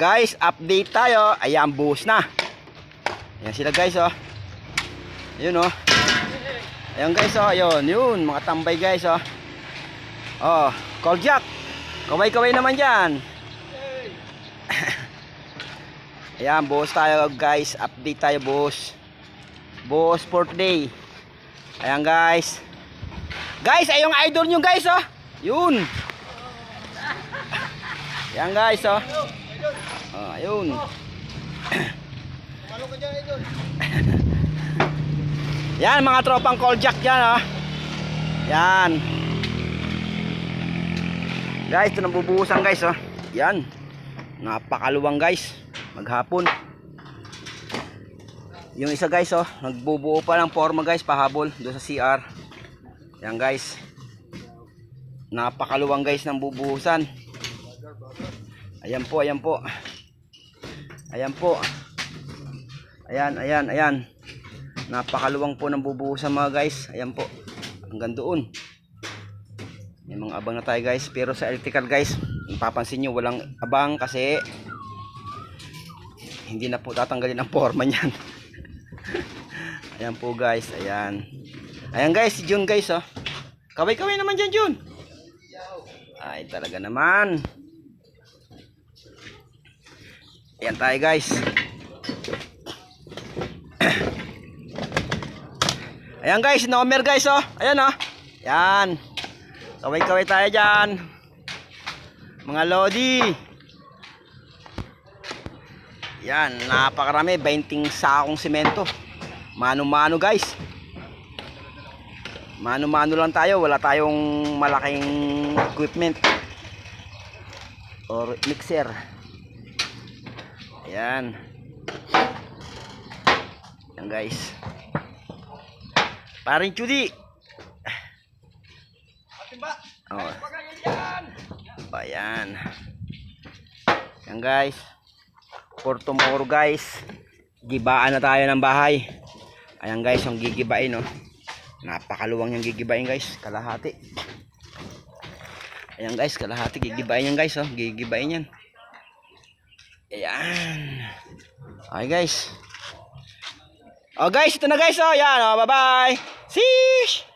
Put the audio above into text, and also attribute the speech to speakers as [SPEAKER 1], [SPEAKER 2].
[SPEAKER 1] guys, update tayo. Ayan, buhos na. Ayan sila guys, oh. Ayun, oh. Ayan guys, oh. Ayun, yun. Mga tambay guys, oh. Oh, call jack. Kaway-kaway naman dyan. Ayan, buhos tayo guys. Update tayo, buhos. Buhos for today. Ayan guys. Guys, ay yung idol nyo guys, oh. Yun. Ayan guys, oh. Oh, ayun. Yan, mga tropang call jack dyan, oh. Yan. Guys, ito nabubuhusan guys, oh. Yan. Napakaluwang guys. Maghapon. Yung isa guys, oh. Nagbubuo pa ng forma guys, pahabol doon sa CR. Yan guys. Napakaluwang guys ng bubuhusan. Ayan po, ayan po. Ayan po. Ayan, ayan, ayan. Napakaluwang po ng bubuhusan mga guys. Ayan po. Hanggang doon. May mga abang na tayo guys. Pero sa electrical guys, mapapansin nyo walang abang kasi hindi na po tatanggalin ang forma niyan. Ayan po guys. Ayan. Ayan guys, si Jun guys, oh. Kaway-kaway naman dyan, Jun. Ay, talaga naman. Ayan tayo guys. Ayan guys, Nomer guys, oh. Ayan, oh. Ayan. Kaway-kaway tayo dyan. Mga lodi. Ayan, napakarami. 20 sakong semento. Mano-mano guys. Mano-mano lang tayo. Wala tayong malaking equipment or mixer. Ayan. Ayan guys. Paring Chudi. Oh. Ayan. Ayan guys. For tomorrow guys, gibaan na tayo ng bahay. Ayan guys, yung gigibain, oh. Napakaluwang yung gigibain guys. Kalahati. Ayan guys, kalahati gigibain yan guys, oh. Gigibain yan. Ayan. Okay guys. Oh guys, ito na guys, oh. Ayan, oh. Bye bye. Sheesh.